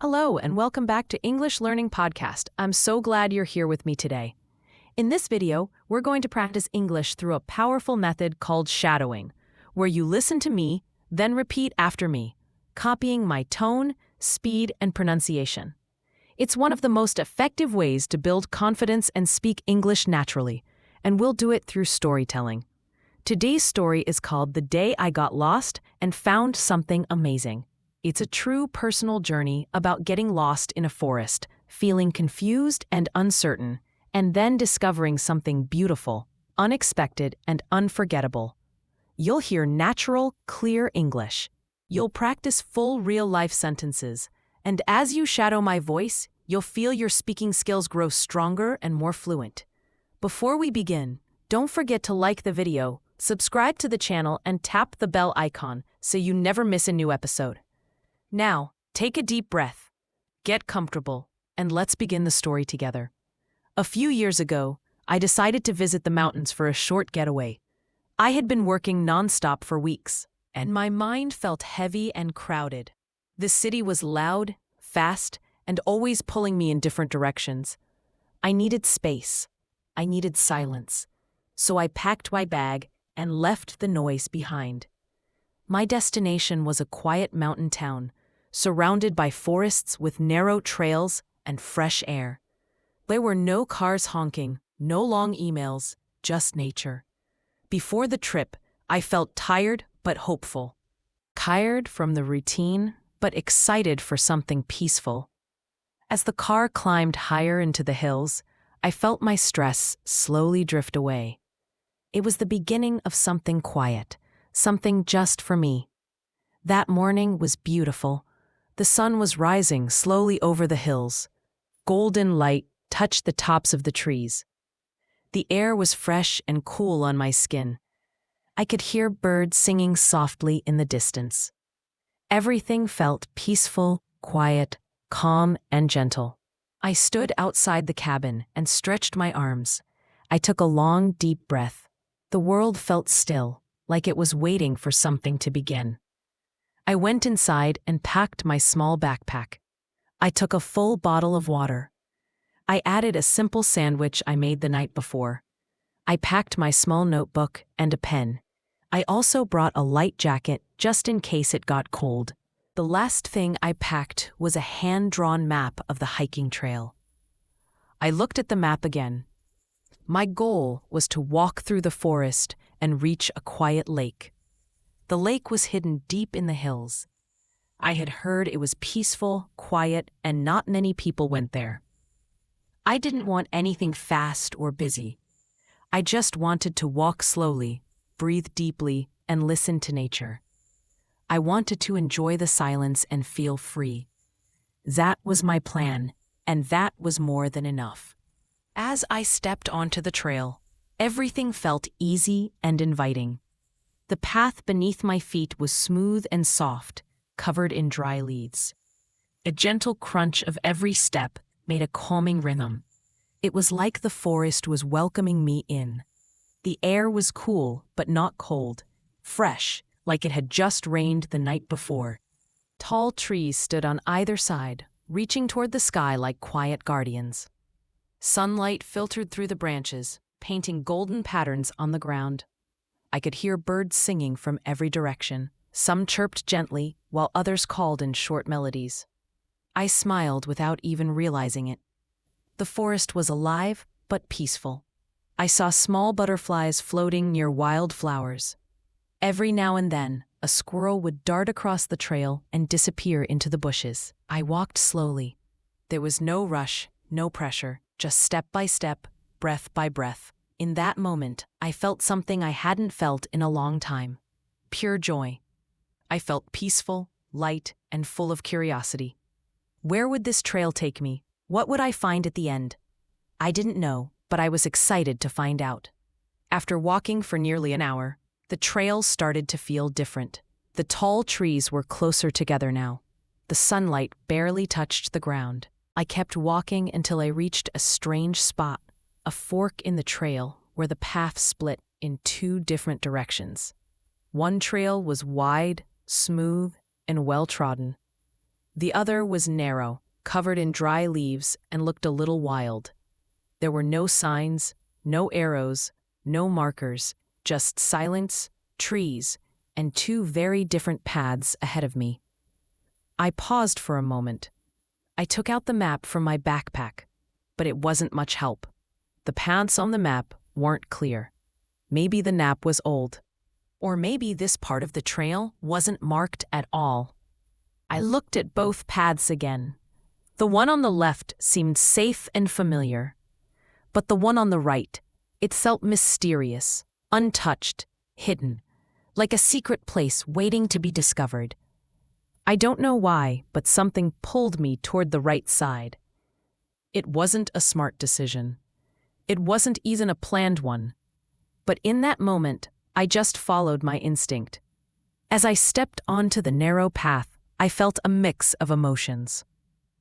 Hello, and welcome back to English Learning Podcast. I'm so glad you're here with me today. In this video, we're going to practice English through a powerful method called shadowing, where you listen to me, then repeat after me, copying my tone, speed, and pronunciation. It's one of the most effective ways to build confidence and speak English naturally, and we'll do it through storytelling. Today's story is called The Day I Got Lost and Found Something Amazing. It's a true personal journey about getting lost in a forest, feeling confused and uncertain, and then discovering something beautiful, unexpected, and unforgettable. You'll hear natural, clear English. You'll practice full real-life sentences, and as you shadow my voice, you'll feel your speaking skills grow stronger and more fluent. Before we begin, don't forget to like the video, subscribe to the channel, and tap the bell icon so you never miss a new episode. Now, take a deep breath, get comfortable, and let's begin the story together. A few years ago, I decided to visit the mountains for a short getaway. I had been working nonstop for weeks, and my mind felt heavy and crowded. The city was loud, fast, and always pulling me in different directions. I needed space. I needed silence. So I packed my bag and left the noise behind. My destination was a quiet mountain town, surrounded by forests with narrow trails and fresh air. There were no cars honking, no long emails, just nature. Before the trip, I felt tired but hopeful. Tired from the routine, but excited for something peaceful. As the car climbed higher into the hills, I felt my stress slowly drift away. It was the beginning of something quiet, something just for me. That morning was beautiful. The sun was rising slowly over the hills. Golden light touched the tops of the trees. The air was fresh and cool on my skin. I could hear birds singing softly in the distance. Everything felt peaceful, quiet, calm, and gentle. I stood outside the cabin and stretched my arms. I took a long, deep breath. The world felt still, like it was waiting for something to begin. I went inside and packed my small backpack. I took a full bottle of water. I added a simple sandwich I made the night before. I packed my small notebook and a pen. I also brought a light jacket just in case it got cold. The last thing I packed was a hand-drawn map of the hiking trail. I looked at the map again. My goal was to walk through the forest and reach a quiet lake. The lake was hidden deep in the hills. I had heard it was peaceful, quiet, and not many people went there. I didn't want anything fast or busy. I just wanted to walk slowly, breathe deeply, and listen to nature. I wanted to enjoy the silence and feel free. That was my plan, and that was more than enough. As I stepped onto the trail, everything felt easy and inviting. The path beneath my feet was smooth and soft, covered in dry leaves. A gentle crunch of every step made a calming rhythm. It was like the forest was welcoming me in. The air was cool but not cold, fresh, like it had just rained the night before. Tall trees stood on either side, reaching toward the sky like quiet guardians. Sunlight filtered through the branches, painting golden patterns on the ground. I could hear birds singing from every direction. Some chirped gently, while others called in short melodies. I smiled without even realizing it. The forest was alive but peaceful. I saw small butterflies floating near wild flowers. Every now and then, a squirrel would dart across the trail and disappear into the bushes. I walked slowly. There was no rush, no pressure, just step by step, breath by breath. In that moment, I felt something I hadn't felt in a long time. Pure joy. I felt peaceful, light, and full of curiosity. Where would this trail take me? What would I find at the end? I didn't know, but I was excited to find out. After walking for nearly an hour, the trail started to feel different. The tall trees were closer together now. The sunlight barely touched the ground. I kept walking until I reached a strange spot. A fork in the trail where the path split in two different directions. One trail was wide, smooth, and well-trodden. The other was narrow, covered in dry leaves, and looked a little wild. There were no signs, no arrows, no markers, just silence, trees, and two very different paths ahead of me. I paused for a moment. I took out the map from my backpack, but it wasn't much help. The paths on the map weren't clear. Maybe the map was old. Or maybe this part of the trail wasn't marked at all. I looked at both paths again. The one on the left seemed safe and familiar. But the one on the right, it felt mysterious, untouched, hidden, like a secret place waiting to be discovered. I don't know why, but something pulled me toward the right side. It wasn't a smart decision. It wasn't even a planned one. But in that moment, I just followed my instinct. As I stepped onto the narrow path, I felt a mix of emotions.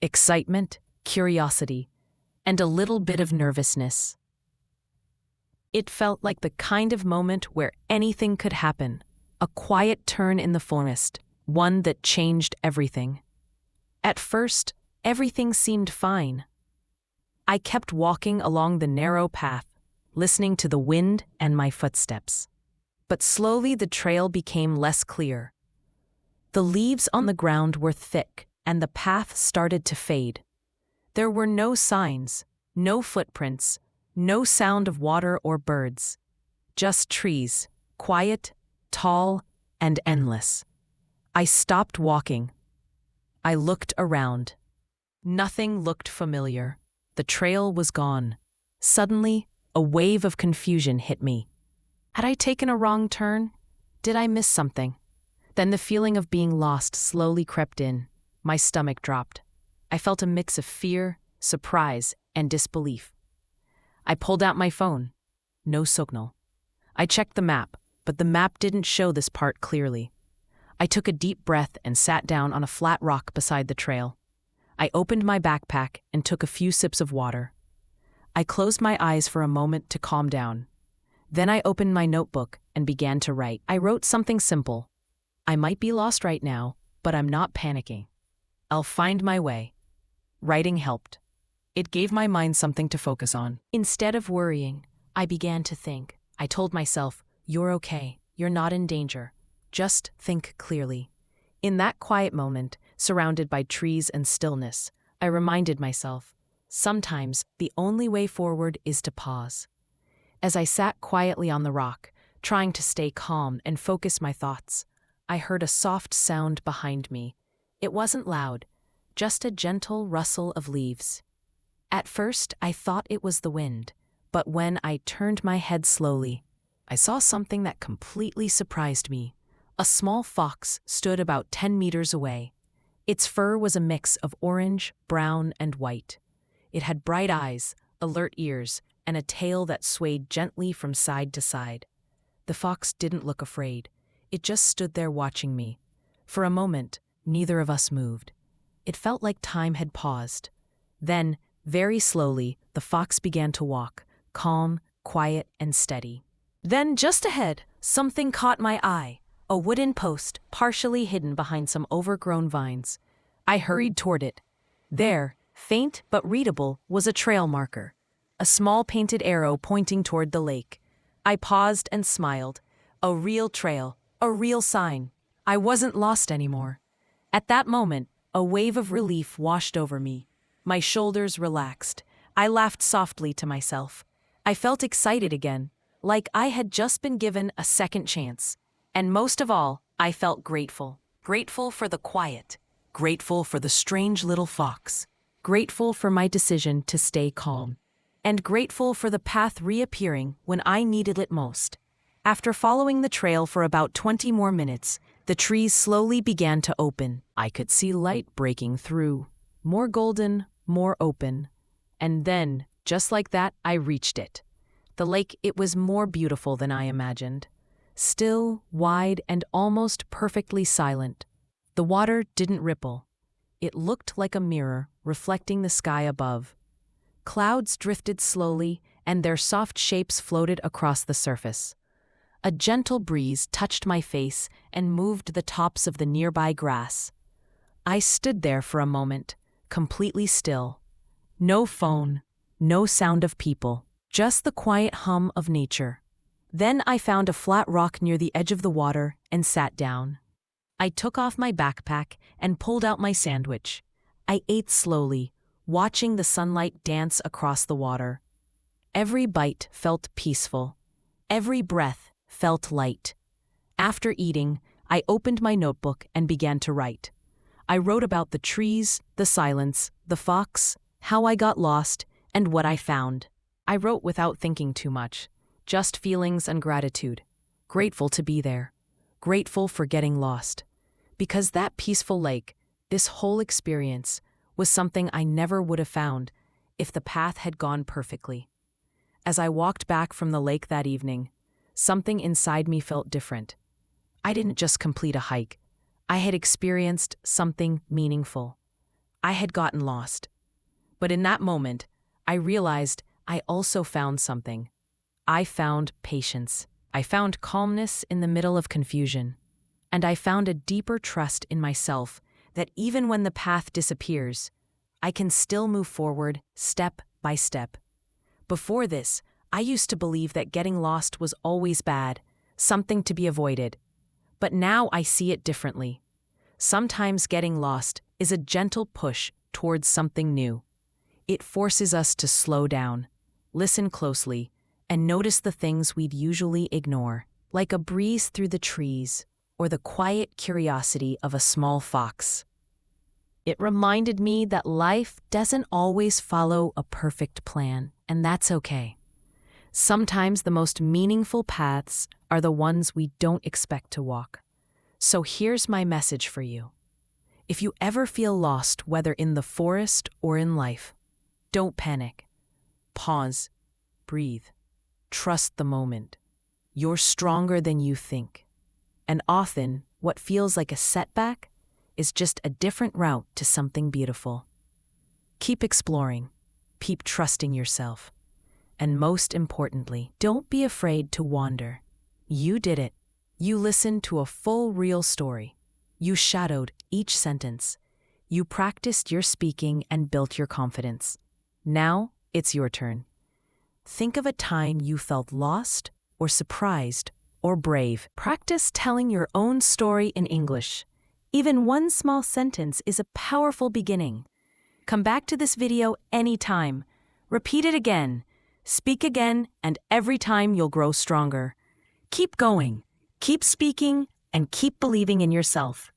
Excitement, curiosity, and a little bit of nervousness. It felt like the kind of moment where anything could happen, a quiet turn in the forest, one that changed everything. At first, everything seemed fine. I kept walking along the narrow path, listening to the wind and my footsteps. But slowly the trail became less clear. The leaves on the ground were thick, and the path started to fade. There were no signs, no footprints, no sound of water or birds. Just trees, quiet, tall, and endless. I stopped walking. I looked around. Nothing looked familiar. The trail was gone. Suddenly, a wave of confusion hit me. Had I taken a wrong turn? Did I miss something? Then the feeling of being lost slowly crept in. My stomach dropped. I felt a mix of fear, surprise, and disbelief. I pulled out my phone. No signal. I checked the map, but the map didn't show this part clearly. I took a deep breath and sat down on a flat rock beside the trail. I opened my backpack and took a few sips of water. I closed my eyes for a moment to calm down. Then I opened my notebook and began to write. I wrote something simple. I might be lost right now, but I'm not panicking. I'll find my way. Writing helped. It gave my mind something to focus on. Instead of worrying, I began to think. I told myself, "You're okay. You're not in danger. Just think clearly." In that quiet moment, surrounded by trees and stillness, I reminded myself, sometimes the only way forward is to pause. As I sat quietly on the rock, trying to stay calm and focus my thoughts, I heard a soft sound behind me. It wasn't loud, just a gentle rustle of leaves. At first, I thought it was the wind, but when I turned my head slowly, I saw something that completely surprised me. A small fox stood about 10 meters away. Its fur was a mix of orange, brown, and white. It had bright eyes, alert ears, and a tail that swayed gently from side to side. The fox didn't look afraid. It just stood there watching me. For a moment, neither of us moved. It felt like time had paused. Then, very slowly, the fox began to walk, calm, quiet, and steady. Then, just ahead, something caught my eye. A wooden post, partially hidden behind some overgrown vines. I hurried toward it. There, faint but readable, was a trail marker. A small painted arrow pointing toward the lake. I paused and smiled. A real trail, a real sign. I wasn't lost anymore. At that moment, a wave of relief washed over me. My shoulders relaxed. I laughed softly to myself. I felt excited again, like I had just been given a second chance. And most of all, I felt grateful. Grateful for the quiet. Grateful for the strange little fox. Grateful for my decision to stay calm. And grateful for the path reappearing when I needed it most. After following the trail for about 20 more minutes, the trees slowly began to open. I could see light breaking through. More golden, more open. And then, just like that, I reached it. The lake, it was more beautiful than I imagined. Still, wide, and almost perfectly silent. The water didn't ripple. It looked like a mirror, reflecting the sky above. Clouds drifted slowly, and their soft shapes floated across the surface. A gentle breeze touched my face and moved the tops of the nearby grass. I stood there for a moment, completely still. No phone, no sound of people, just the quiet hum of nature. Then I found a flat rock near the edge of the water and sat down. I took off my backpack and pulled out my sandwich. I ate slowly, watching the sunlight dance across the water. Every bite felt peaceful. Every breath felt light. After eating, I opened my notebook and began to write. I wrote about the trees, the silence, the fox, how I got lost, and what I found. I wrote without thinking too much, just feelings and gratitude. Grateful to be there. Grateful for getting lost. Because that peaceful lake, this whole experience, was something I never would have found if the path had gone perfectly. As I walked back from the lake that evening, something inside me felt different. I didn't just complete a hike. I had experienced something meaningful. I had gotten lost. But in that moment, I realized I also found something. I found patience. I found calmness in the middle of confusion. And I found a deeper trust in myself that even when the path disappears, I can still move forward step by step. Before this, I used to believe that getting lost was always bad, something to be avoided. But now I see it differently. Sometimes getting lost is a gentle push towards something new. It forces us to slow down, listen closely, and notice the things we'd usually ignore, like a breeze through the trees or the quiet curiosity of a small fox. It reminded me that life doesn't always follow a perfect plan, and that's okay. Sometimes the most meaningful paths are the ones we don't expect to walk. So here's my message for you. If you ever feel lost, whether in the forest or in life, don't panic. Pause. Breathe. Trust the moment. You're stronger than you think. And often, what feels like a setback is just a different route to something beautiful. Keep exploring. Keep trusting yourself. And most importantly, don't be afraid to wander. You did it. You listened to a full, real story. You shadowed each sentence. You practiced your speaking and built your confidence. Now, it's your turn. Think of a time you felt lost, or surprised, or brave. Practice telling your own story in English. Even one small sentence is a powerful beginning. Come back to this video anytime. Repeat it again. Speak again, and every time you'll grow stronger. Keep going, keep speaking, and keep believing in yourself.